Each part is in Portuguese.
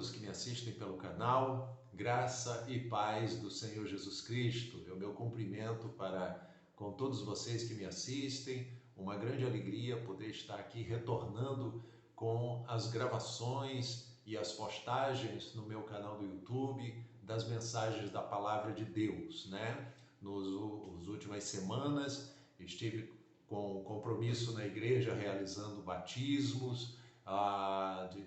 todos que me assistem pelo canal. Graça e paz do Senhor Jesus Cristo. É o meu cumprimento para com todos vocês que me assistem. Uma grande alegria poder estar aqui retornando com as gravações e as postagens no meu canal do YouTube das mensagens da Palavra de Deus, né? Nas últimas semanas estive com compromisso na igreja realizando batismos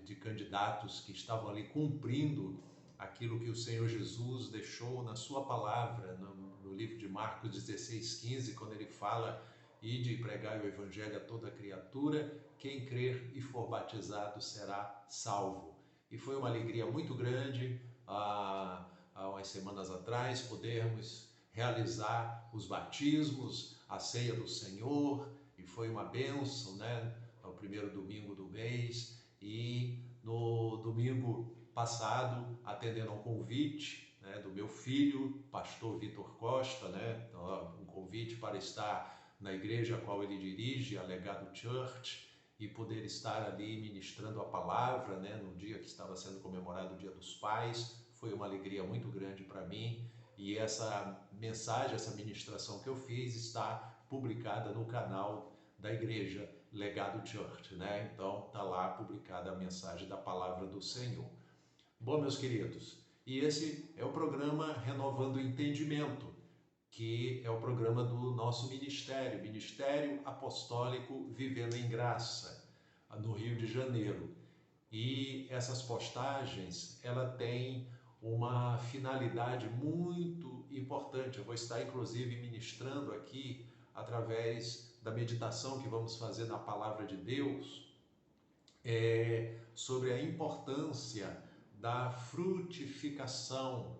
de candidatos que estavam ali cumprindo aquilo que o Senhor Jesus deixou na sua palavra, no livro de Marcos 16:15, quando ele fala: ide e pregai o evangelho a toda criatura, quem crer e for batizado será salvo. E foi uma alegria muito grande, há umas semanas atrás, podermos realizar os batismos, a ceia do Senhor, e foi uma bênção, né? No primeiro domingo do mês, e no domingo passado, atendendo ao convite, né, do meu filho, pastor Vitor Costa, né, um convite para estar na igreja a qual ele dirige, a Legado Church, e poder estar ali ministrando a palavra, né, no dia que estava sendo comemorado o Dia dos Pais. Foi uma alegria muito grande para mim, e essa mensagem, essa ministração que eu fiz está publicada no canal da igreja Legado Church, né? Então está lá publicada a mensagem da palavra do Senhor. Bom, meus queridos, e esse é o programa Renovando o Entendimento, que é o programa do nosso ministério, Ministério Apostólico Vivendo em Graça, no Rio de Janeiro. E essas postagens, ela tem uma finalidade muito importante. Eu vou estar, inclusive, ministrando aqui, através da meditação que vamos fazer na Palavra de Deus, sobre a importância da frutificação,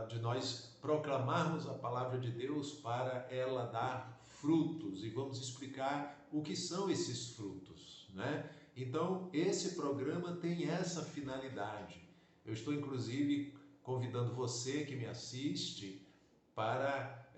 de nós proclamarmos a Palavra de Deus para ela dar frutos. E vamos explicar o que são esses frutos, né? Então, esse programa tem essa finalidade. Eu estou, inclusive, convidando você que me assiste para,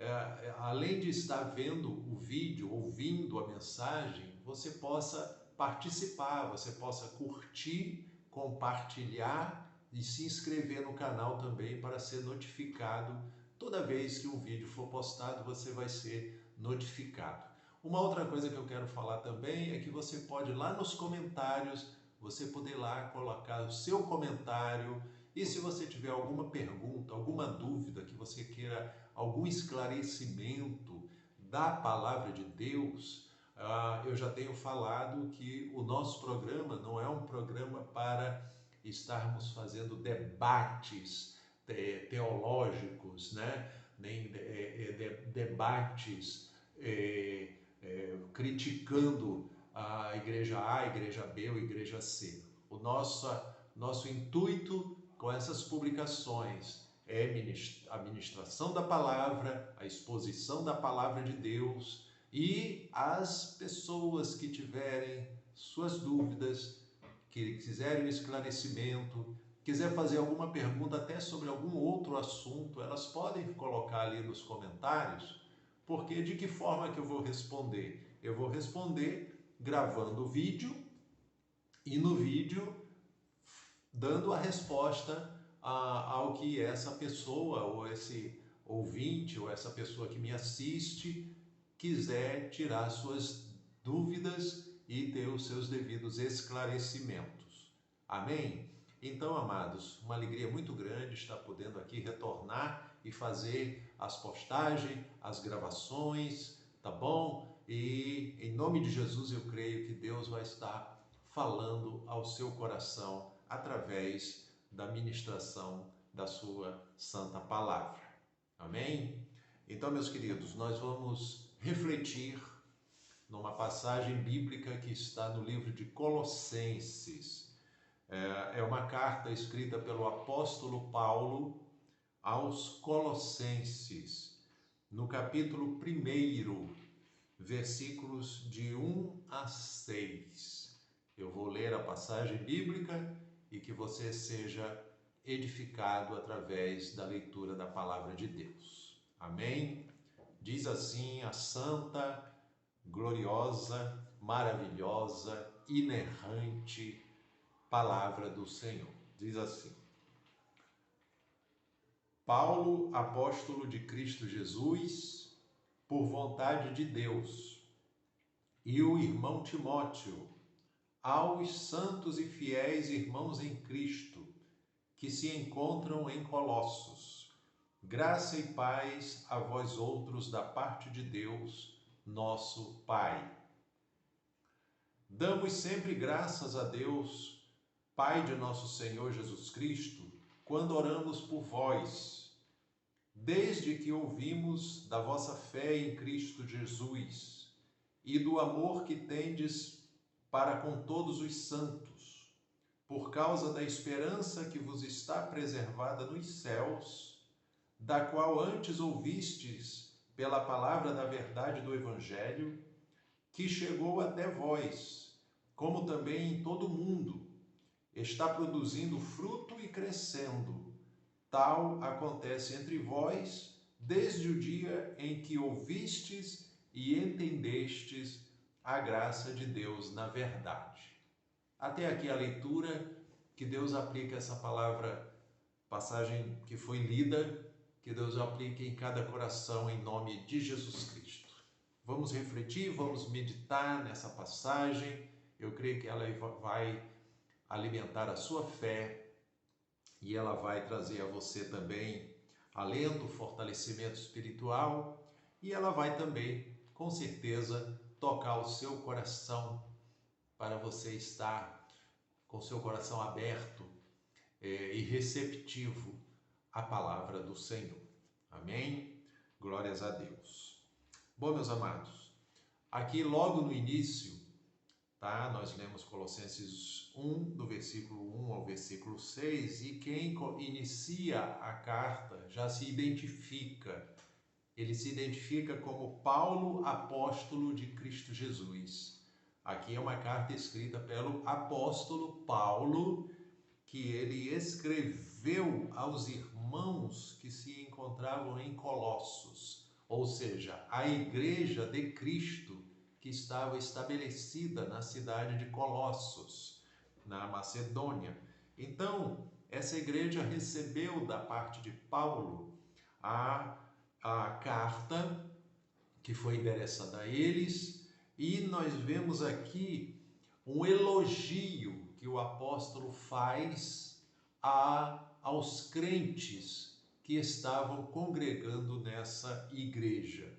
além de estar vendo o vídeo, ouvindo a mensagem, você possa participar, você possa curtir, compartilhar e se inscrever no canal também para ser notificado. Toda vez que um vídeo for postado, você vai ser notificado. Uma outra coisa que eu quero falar também é que você pode, lá nos comentários, você poder lá colocar o seu comentário, e se você tiver alguma pergunta, alguma dúvida, que você queira algum esclarecimento da palavra de Deus, eu já tenho falado que o nosso programa não é um programa para estarmos fazendo debates teológicos, né? Nem debates criticando a igreja A, a igreja B ou a igreja C. O nosso intuito com essas publicações é a ministração da palavra, a exposição da palavra de Deus, e as pessoas que tiverem suas dúvidas, que quiserem um esclarecimento, quiser fazer alguma pergunta até sobre algum outro assunto, elas podem colocar ali nos comentários, porque de que forma que eu vou responder? Eu vou responder gravando o vídeo, e no vídeo dando a resposta ao que essa pessoa, ou esse ouvinte, ou essa pessoa que me assiste, quiser tirar suas dúvidas e ter os seus devidos esclarecimentos. Amém? Então, amados, uma alegria muito grande estar podendo aqui retornar e fazer as postagens, as gravações, tá bom? E em nome de Jesus eu creio que Deus vai estar falando ao seu coração através da ministração da sua santa palavra. Amém? Então, meus queridos, nós vamos refletir numa passagem bíblica que está no livro de Colossenses. É uma carta escrita pelo apóstolo Paulo aos Colossenses, no capítulo 1, versículos de 1 a 6. Eu vou ler a passagem bíblica e que você seja edificado através da leitura da palavra de Deus. Amém? Diz assim a santa, gloriosa, maravilhosa, inerrante, palavra do Senhor. Diz assim: Paulo, apóstolo de Cristo Jesus, por vontade de Deus, e o irmão Timóteo, aos santos e fiéis irmãos em Cristo, que se encontram em Colossos, graça e paz a vós outros da parte de Deus, nosso Pai. Damos sempre graças a Deus, Pai de nosso Senhor Jesus Cristo, quando oramos por vós, desde que ouvimos da vossa fé em Cristo Jesus e do amor que tendes para com todos os santos, por causa da esperança que vos está preservada nos céus, da qual antes ouvistes pela palavra da verdade do Evangelho, que chegou até vós, como também em todo o mundo, está produzindo fruto e crescendo. Tal acontece entre vós desde o dia em que ouvistes e entendestes a graça de Deus na verdade. Até aqui a leitura, que Deus aplique essa palavra, passagem que foi lida, que Deus aplique em cada coração em nome de Jesus Cristo. Vamos refletir, vamos meditar nessa passagem. Eu creio que ela vai alimentar a sua fé e ela vai trazer a você também alento, fortalecimento espiritual, e ela vai também, com certeza, tocar o seu coração para você estar com o seu coração aberto e receptivo à palavra do Senhor. Amém? Glórias a Deus. Bom, meus amados, aqui logo no início, tá? Nós lemos Colossenses 1, do versículo 1 ao versículo 6, e quem inicia a carta já se identifica. Ele se identifica como Paulo, apóstolo de Cristo Jesus. Aqui é uma carta escrita pelo apóstolo Paulo, que ele escreveu aos irmãos que se encontravam em Colossos, ou seja, a igreja de Cristo que estava estabelecida na cidade de Colossos, na Macedônia. Então, essa igreja recebeu da parte de Paulo a carta que foi endereçada a eles, e nós vemos aqui um elogio que o apóstolo faz aos crentes que estavam congregando nessa igreja.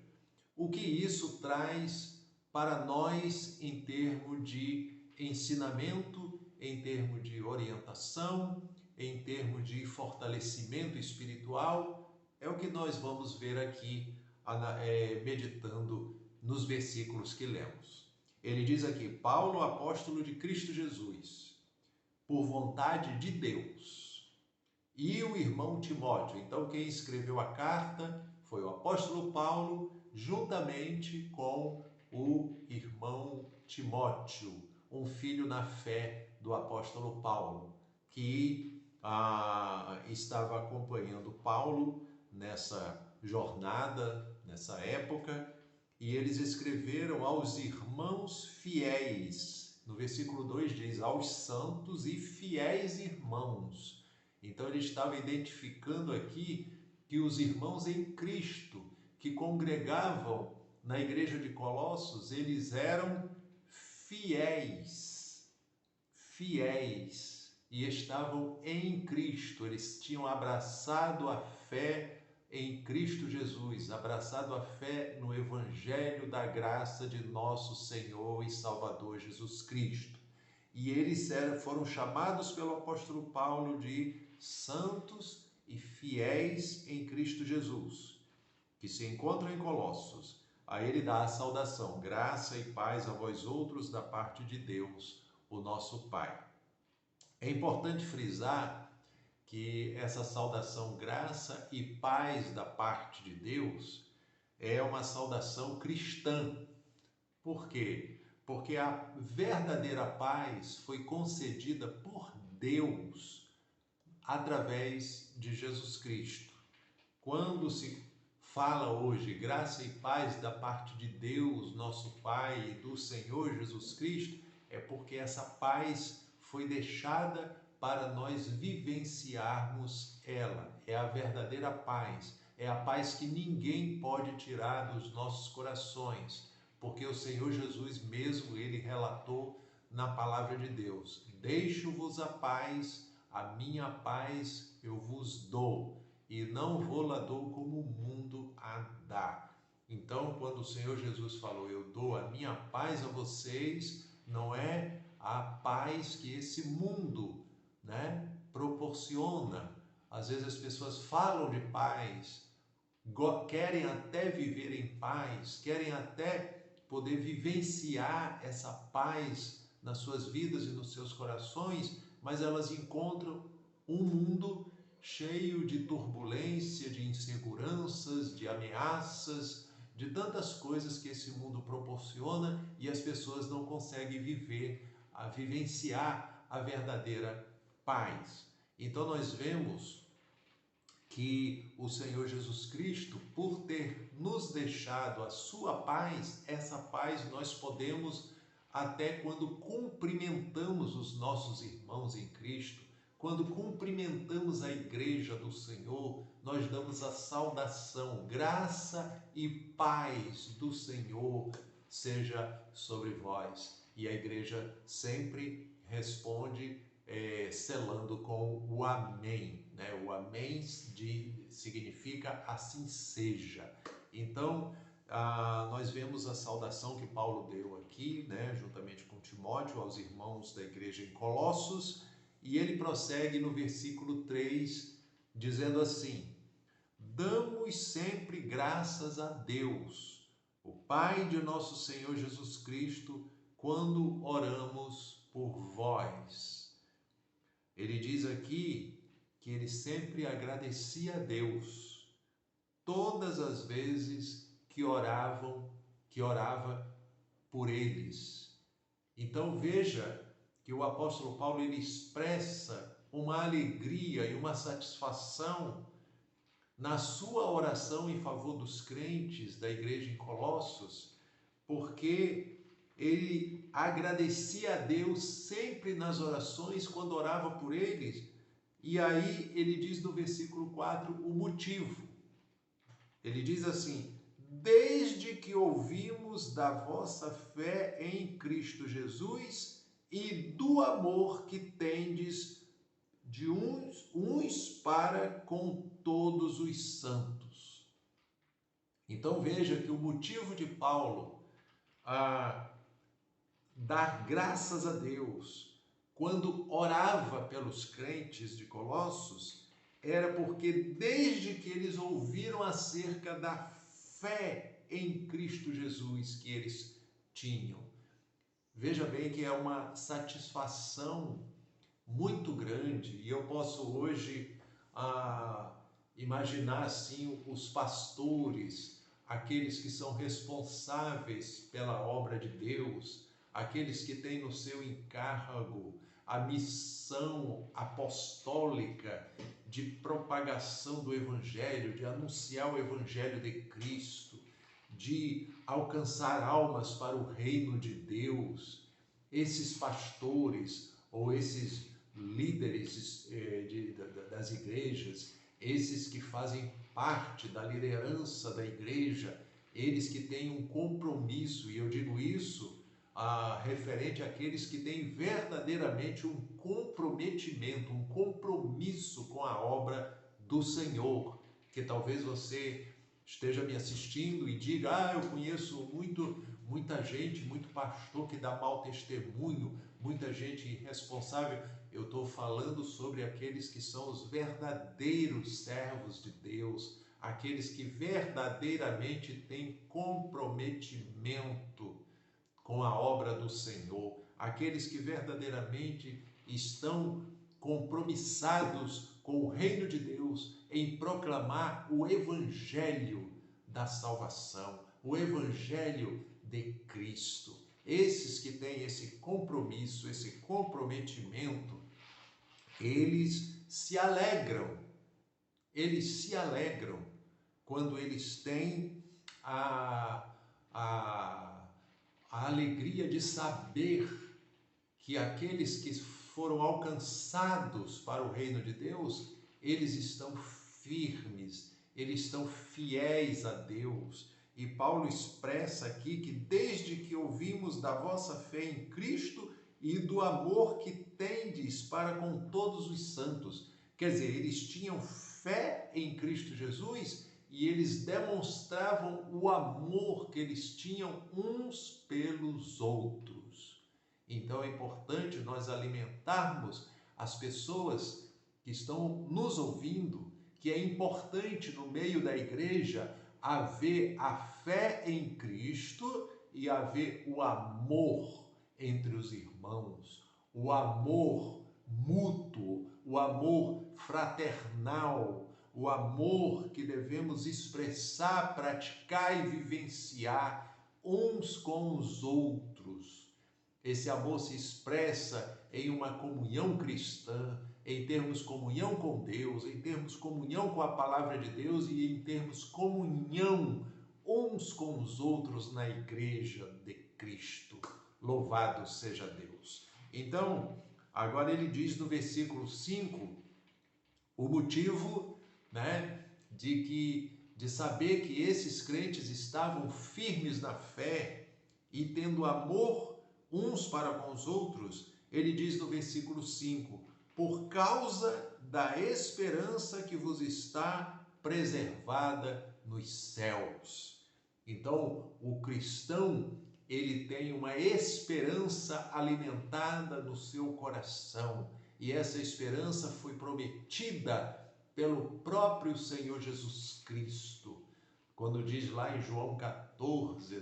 O que isso traz para nós em termos de ensinamento, em termos de orientação, em termos de fortalecimento espiritual, é o que nós vamos ver aqui, meditando nos versículos que lemos. Ele diz aqui: Paulo, apóstolo de Cristo Jesus, por vontade de Deus, e o irmão Timóteo. Então, quem escreveu a carta foi o apóstolo Paulo, juntamente com o irmão Timóteo, um filho na fé do apóstolo Paulo, que estava acompanhando Paulo nessa jornada, nessa época, e eles escreveram aos irmãos fiéis. No versículo 2 diz: aos santos e fiéis irmãos. Então ele estava identificando aqui que os irmãos em Cristo que congregavam na igreja de Colossos, eles eram fiéis, e estavam em Cristo. Eles tinham abraçado a fé em Cristo Jesus, abraçado a fé no Evangelho da graça de nosso Senhor e Salvador Jesus Cristo. E eles foram chamados pelo apóstolo Paulo de santos e fiéis em Cristo Jesus, que se encontram em Colossos. A ele dá a saudação: graça e paz a vós outros da parte de Deus, o nosso Pai. É importante frisar que essa saudação graça e paz da parte de Deus é uma saudação cristã. Por quê? Porque a verdadeira paz foi concedida por Deus através de Jesus Cristo. Quando se fala hoje graça e paz da parte de Deus, nosso Pai, e do Senhor Jesus Cristo, é porque essa paz foi deixada para nós vivenciarmos ela. É a verdadeira paz, é a paz que ninguém pode tirar dos nossos corações, porque o Senhor Jesus mesmo, ele relatou na palavra de Deus: deixo-vos a minha paz eu vos dou, e não vou-la dou como o mundo a dá. Então, quando o Senhor Jesus falou, eu dou a minha paz a vocês, não é a paz que esse mundo, proporciona. Às vezes as pessoas falam de paz, querem até viver em paz, querem até poder vivenciar essa paz nas suas vidas e nos seus corações, mas elas encontram um mundo cheio de turbulência, de inseguranças, de ameaças, de tantas coisas que esse mundo proporciona, e as pessoas não conseguem vivenciar a verdadeira paz. Então nós vemos que o Senhor Jesus Cristo, por ter nos deixado a sua paz, essa paz nós podemos, até quando cumprimentamos os nossos irmãos em Cristo, quando cumprimentamos a igreja do Senhor, nós damos a saudação, graça e paz do Senhor seja sobre vós. E a igreja sempre responde selando com o amém. O amém significa assim seja. Então, nós vemos a saudação que Paulo deu aqui, juntamente com Timóteo, aos irmãos da igreja em Colossos, e ele prossegue no versículo 3, dizendo assim: damos sempre graças a Deus, o Pai de nosso Senhor Jesus Cristo, quando oramos por vós. Ele diz aqui que ele sempre agradecia a Deus todas as vezes que orava por eles. Então veja que o apóstolo Paulo, ele expressa uma alegria e uma satisfação na sua oração em favor dos crentes da igreja em Colossos, porque ele agradecia a Deus sempre nas orações quando orava por eles. E aí ele diz no versículo 4 o motivo. Ele diz assim: desde que ouvimos da vossa fé em Cristo Jesus e do amor que tendes de uns para com todos os santos. Então veja que o motivo de Paulo dar graças a Deus quando orava pelos crentes de Colossos era porque desde que eles ouviram acerca da fé em Cristo Jesus que eles tinham. Veja bem que é uma satisfação muito grande, e eu posso hoje imaginar assim os pastores, aqueles que são responsáveis pela obra de Deus, aqueles que têm no seu encargo a missão apostólica de propagação do Evangelho, de anunciar o Evangelho de Cristo, de alcançar almas para o reino de Deus. Esses pastores ou esses líderes das igrejas, esses que fazem parte da liderança da igreja, eles que têm um compromisso, e eu digo isso referente àqueles que têm verdadeiramente um comprometimento, um compromisso com a obra do Senhor, que talvez você esteja me assistindo e diga: eu conheço muita gente, muito pastor que dá mau testemunho, muita gente irresponsável. Eu estou falando sobre aqueles que são os verdadeiros servos de Deus, aqueles que verdadeiramente têm comprometimento com a obra do Senhor, aqueles que verdadeiramente estão compromissados com o reino de Deus em proclamar o Evangelho da salvação, o Evangelho de Cristo. Esses que têm esse compromisso, esse comprometimento, eles se alegram quando eles têm a alegria de saber que aqueles que foram alcançados para o reino de Deus, eles estão firmes, eles estão fiéis a Deus. E Paulo expressa aqui que desde que ouvimos da vossa fé em Cristo e do amor que tendes para com todos os santos. Quer dizer, eles tinham fé em Cristo Jesus e eles demonstravam o amor que eles tinham uns pelos outros. Então é importante nós alimentarmos as pessoas que estão nos ouvindo, que é importante no meio da igreja haver a fé em Cristo e haver o amor entre os irmãos, o amor mútuo, o amor fraternal, o amor que devemos expressar, praticar e vivenciar uns com os outros. Esse amor se expressa em uma comunhão cristã, em termos comunhão com Deus, em termos comunhão com a palavra de Deus e em termos comunhão uns com os outros na igreja de Cristo. Louvado seja Deus. Então, agora ele diz no versículo 5, o motivo, de saber que esses crentes estavam firmes na fé e tendo amor uns para com os outros. Ele diz no versículo 5, por causa da esperança que vos está preservada nos céus. Então, o cristão, ele tem uma esperança alimentada no seu coração, e essa esperança foi prometida pelo próprio Senhor Jesus Cristo. Quando diz lá em João 14,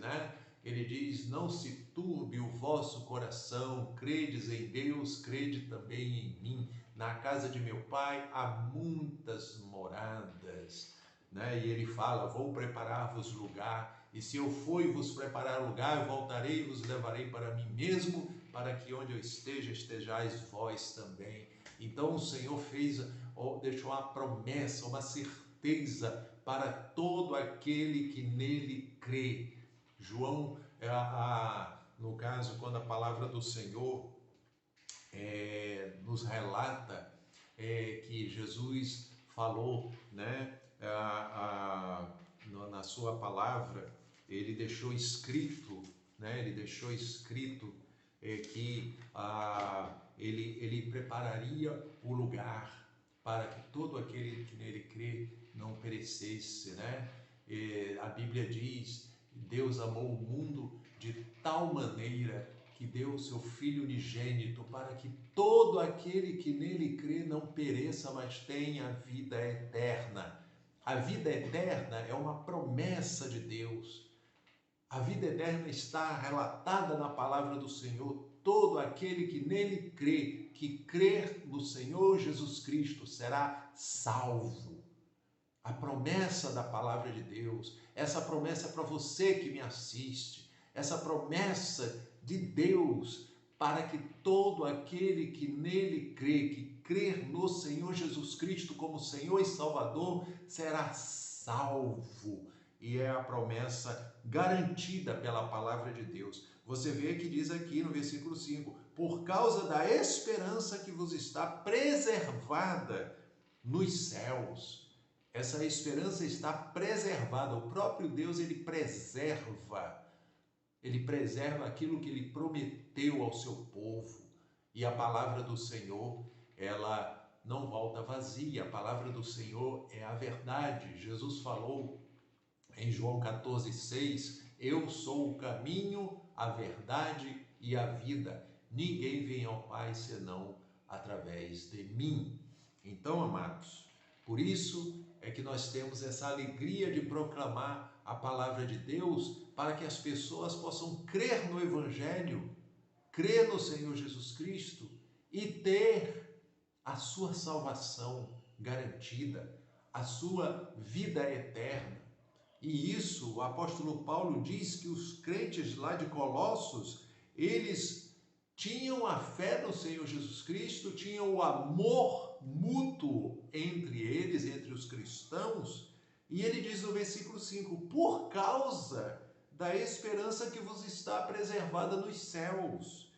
ele diz, não se turbe o vosso coração, credes em Deus, crede também em mim. Na casa de meu pai há muitas moradas. E ele fala, vou preparar-vos lugar, e se eu for e vos preparar lugar, eu voltarei e vos levarei para mim mesmo, para que onde eu esteja, estejais vós também. Então o Senhor deixou uma promessa, uma certeza para todo aquele que nele crê. João, no caso, quando a palavra do Senhor nos relata que Jesus falou, na sua palavra, ele deixou escrito, que ele prepararia o lugar para que todo aquele que nele crê não perecesse, A Bíblia diz, Deus amou o mundo de tal maneira que deu o seu Filho unigênito para que todo aquele que nele crê não pereça, mas tenha a vida eterna. A vida eterna é uma promessa de Deus. A vida eterna está relatada na palavra do Senhor. Todo aquele que nele crê, que crer no Senhor Jesus Cristo, será salvo. A promessa da palavra de Deus, essa promessa é para você que me assiste, essa promessa de Deus para que todo aquele que nele crê, que crer no Senhor Jesus Cristo como Senhor e Salvador, será salvo. E é a promessa garantida pela palavra de Deus. Você vê que diz aqui no versículo 5, por causa da esperança que vos está preservada nos céus. Essa esperança está preservada. O próprio Deus, ele preserva aquilo que ele prometeu ao seu povo. E a palavra do Senhor, ela não volta vazia. A palavra do Senhor é a verdade. Jesus falou em João 14,6, eu sou o caminho, a verdade e a vida. Ninguém vem ao Pai senão através de mim. Então, amados, por isso é que nós temos essa alegria de proclamar a palavra de Deus para que as pessoas possam crer no Evangelho, crer no Senhor Jesus Cristo e ter a sua salvação garantida, a sua vida eterna. E isso, o apóstolo Paulo diz que os crentes lá de Colossos, eles tinham a fé no Senhor Jesus Cristo, tinham o amor mútuo entre eles, entre os cristãos, e ele diz no versículo 5, por causa da esperança que vos está preservada nos céus.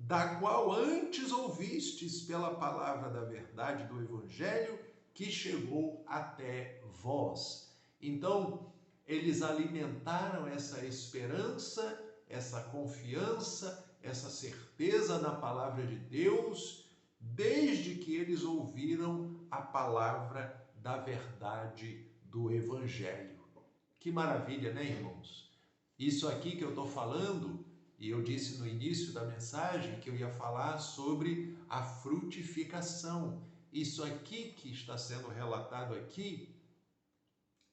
da qual antes ouvistes pela palavra da verdade do Evangelho que chegou até vós. Então, eles alimentaram essa esperança, essa confiança, essa certeza na palavra de Deus, desde que eles ouviram a palavra da verdade do Evangelho. Que maravilha, né, irmãos? Isso aqui que eu estou falando, e eu disse no início da mensagem que eu ia falar sobre a frutificação. Isso aqui que está sendo relatado aqui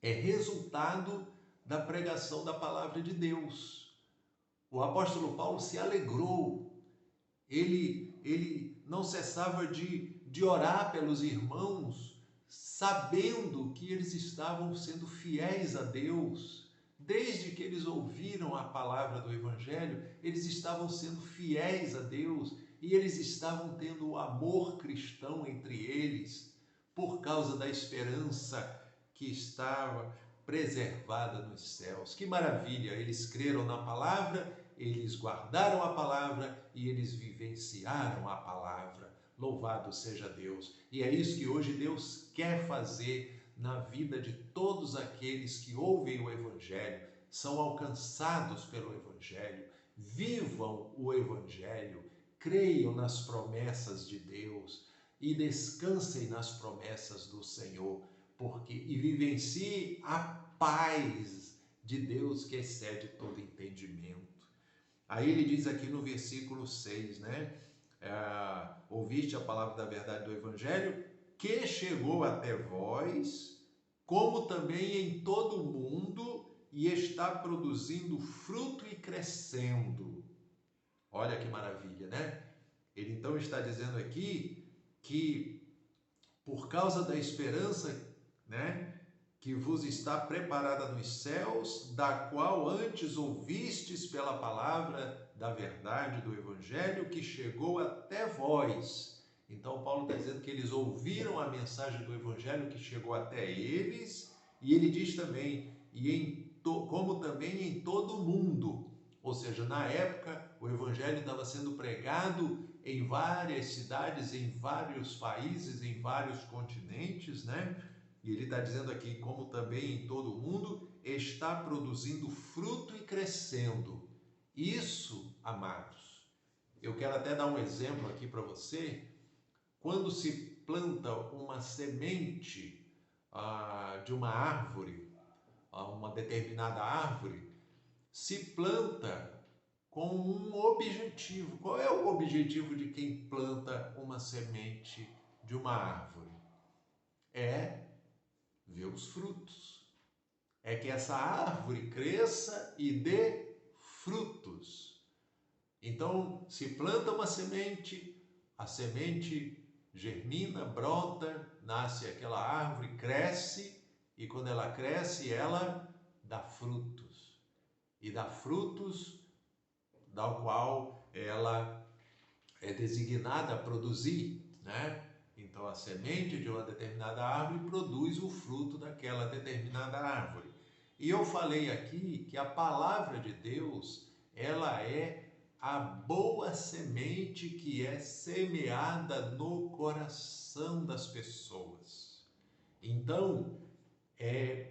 é resultado da pregação da palavra de Deus. O apóstolo Paulo se alegrou, ele não cessava de orar pelos irmãos, sabendo que eles estavam sendo fiéis a Deus. Desde que eles ouviram a palavra do Evangelho, eles estavam sendo fiéis a Deus e eles estavam tendo o amor cristão entre eles, por causa da esperança que estava preservada nos céus. Que maravilha! Eles creram na palavra, eles guardaram a palavra e eles vivenciaram a palavra. Louvado seja Deus! E é isso que hoje Deus quer fazer na vida de todos aqueles que ouvem o Evangelho, são alcançados pelo Evangelho, vivam o Evangelho, creiam nas promessas de Deus e descansem nas promessas do Senhor, e vivenciem a paz de Deus que excede todo entendimento. Aí ele diz aqui no versículo 6, né? Ouviste a palavra da verdade do Evangelho, que chegou até vós, como também em todo o mundo, e está produzindo fruto e crescendo. Olha que maravilha, né? Ele então está dizendo aqui que por causa da esperança, né, que vos está preparada nos céus, da qual antes ouvistes pela palavra da verdade do Evangelho, que chegou até vós. Então, Paulo está dizendo que eles ouviram a mensagem do Evangelho que chegou até eles, e ele diz também, como também em todo o mundo. Ou seja, na época, o Evangelho estava sendo pregado em várias cidades, em vários países, em vários continentes, né? E ele está dizendo aqui, como também em todo o mundo, está produzindo fruto e crescendo. Isso, amados, eu quero até dar um exemplo aqui para você. Quando se planta uma semente de uma árvore, uma determinada árvore, se planta com um objetivo. Qual é o objetivo de quem planta uma semente de uma árvore? É ver os frutos. É que essa árvore cresça e dê frutos. Então, se planta uma semente, a semente germina, brota, nasce aquela árvore, cresce, e quando ela cresce, ela dá frutos. E dá frutos, da qual ela é designada a produzir, né? Então, a semente de uma determinada árvore produz o fruto daquela determinada árvore. E eu falei aqui que a palavra de Deus, ela é a boa semente que é semeada no coração das pessoas. Então,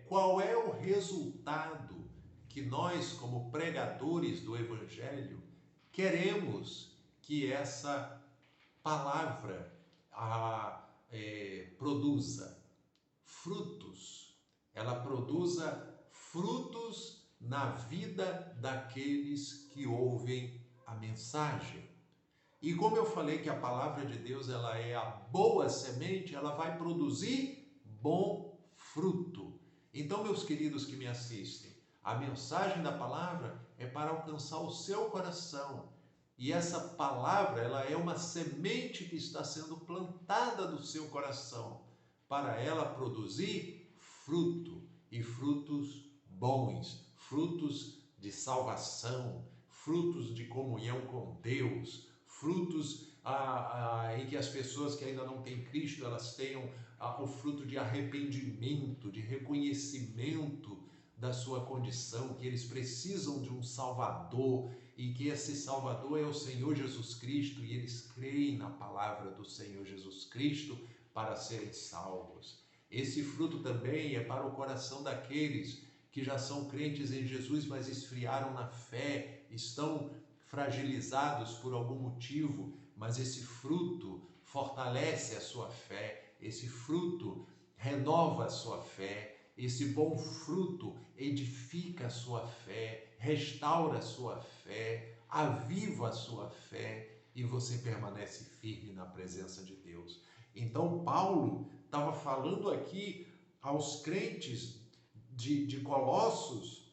qual é o resultado que nós, como pregadores do Evangelho, queremos que essa palavra produza? Frutos. Ela produza frutos na vida daqueles que ouvem a mensagem. E como eu falei que a palavra de Deus, ela é a boa semente, ela vai produzir bom fruto. Então, meus queridos que me assistem, a mensagem da palavra é para alcançar o seu coração. E essa palavra, ela é uma semente que está sendo plantada no seu coração, para ela produzir fruto, e frutos bons, frutos de salvação, frutos de comunhão com Deus, frutos em que as pessoas que ainda não têm Cristo, elas tenham o fruto de arrependimento, de reconhecimento da sua condição, que eles precisam de um Salvador e que esse Salvador é o Senhor Jesus Cristo, e eles creem na palavra do Senhor Jesus Cristo para serem salvos. Esse fruto também é para o coração daqueles que já são crentes em Jesus, mas esfriaram na fé, estão fragilizados por algum motivo, mas esse fruto fortalece a sua fé, esse fruto renova a sua fé, esse bom fruto edifica a sua fé, restaura a sua fé, aviva a sua fé e você permanece firme na presença de Deus. Então Paulo estava falando aqui aos crentes de Colossos,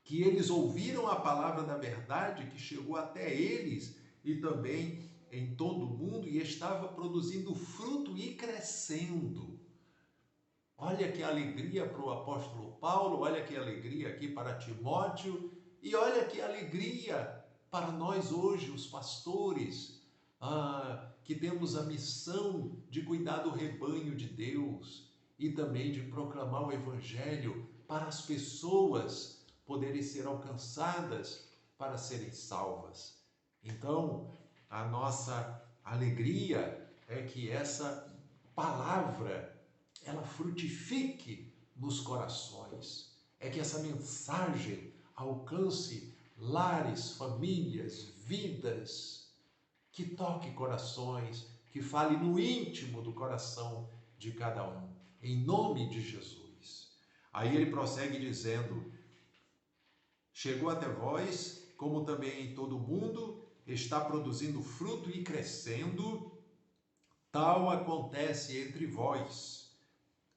que eles ouviram a palavra da verdade que chegou até eles e também em todo o mundo e estava produzindo fruto e crescendo. Olha que alegria para o apóstolo Paulo, olha que alegria aqui para Timóteo e olha que alegria para nós hoje, os pastores, que temos a missão de cuidar do rebanho de Deus e também de proclamar o Evangelho para as pessoas poderem ser alcançadas para serem salvas. Então, a nossa alegria é que essa palavra, ela frutifique nos corações, é que essa mensagem alcance lares, famílias, vidas, que toque corações, que fale no íntimo do coração de cada um, em nome de Jesus. Aí ele prossegue dizendo: chegou até vós, como também em todo o mundo, está produzindo fruto e crescendo, tal acontece entre vós,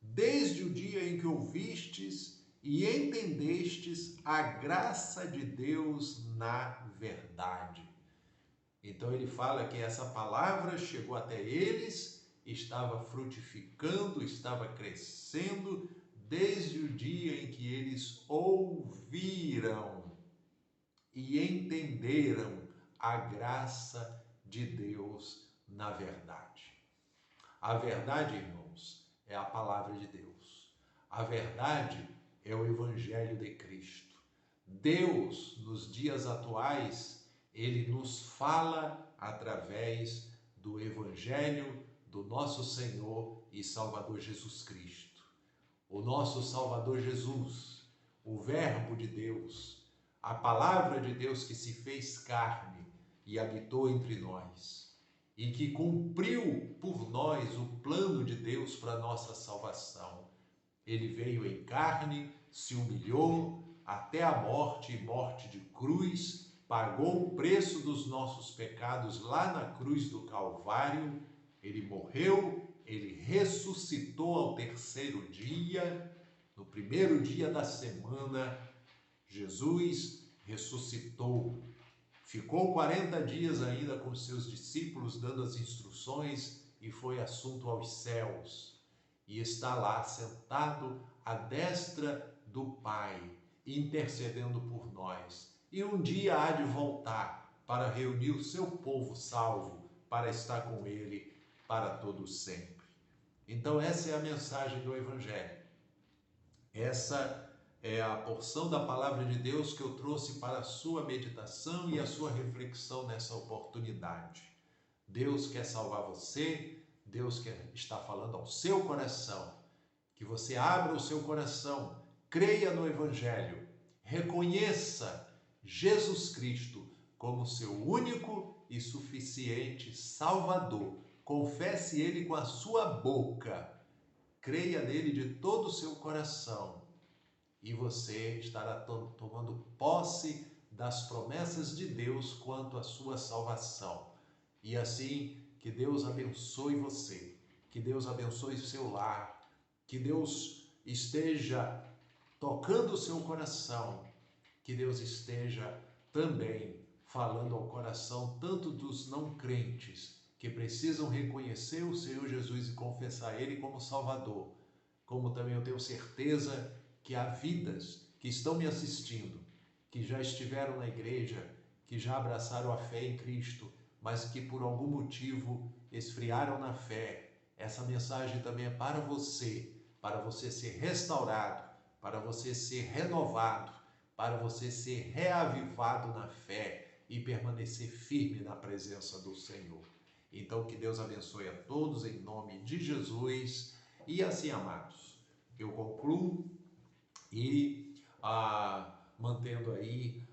desde o dia em que ouvistes e entendestes a graça de Deus na verdade. Então ele fala que essa palavra chegou até eles, estava frutificando, estava crescendo, desde o dia em que eles ouviram e entenderam a graça de Deus na verdade. A verdade, irmãos, é a palavra de Deus. A verdade é o Evangelho de Cristo. Deus, nos dias atuais, Ele nos fala através do Evangelho do nosso Senhor e Salvador Jesus Cristo. O nosso Salvador Jesus, o Verbo de Deus, a Palavra de Deus que se fez carne e habitou entre nós, e que cumpriu por nós o plano de Deus para a nossa salvação. Ele veio em carne, se humilhou até a morte e morte de cruz, pagou o preço dos nossos pecados lá na cruz do Calvário, ele morreu, ele ressuscitou ao terceiro dia, no primeiro dia da semana, Jesus ressuscitou. Ficou 40 dias ainda com seus discípulos, dando as instruções, e foi assunto aos céus. E está lá sentado à destra do Pai, intercedendo por nós. E um dia há de voltar para reunir o seu povo salvo, para estar com ele para todo sempre. Então essa é a mensagem do Evangelho. Essa é a porção da palavra de Deus que eu trouxe para a sua meditação e a sua reflexão nessa oportunidade. Deus quer salvar você, Deus está falando ao seu coração, que você abra o seu coração, creia no Evangelho, reconheça Jesus Cristo como seu único e suficiente Salvador. Confesse Ele com a sua boca, creia nele de todo o seu coração e você estará tomando posse das promessas de Deus quanto à sua salvação. E assim, que Deus abençoe você, que Deus abençoe o seu lar, que Deus esteja tocando o seu coração, que Deus esteja também falando ao coração tanto dos não crentes, que precisam reconhecer o Senhor Jesus e confessar Ele como Salvador, como também eu tenho certeza que há vidas que estão me assistindo, que já estiveram na igreja, que já abraçaram a fé em Cristo, mas que por algum motivo esfriaram na fé. Essa mensagem também é para você ser restaurado, para você ser renovado, para você ser reavivado na fé e permanecer firme na presença do Senhor. Então, que Deus abençoe a todos em nome de Jesus. E assim, amados, eu concluo e mantendo aí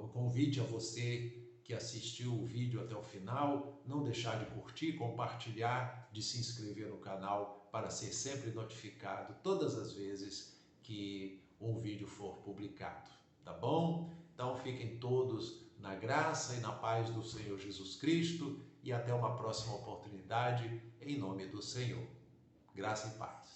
o convite a você que assistiu o vídeo até o final, não deixar de curtir, compartilhar, de se inscrever no canal para ser sempre notificado todas as vezes que um vídeo for publicado, tá bom? Então fiquem todos na graça e na paz do Senhor Jesus Cristo e até uma próxima oportunidade, em nome do Senhor. Graça e paz.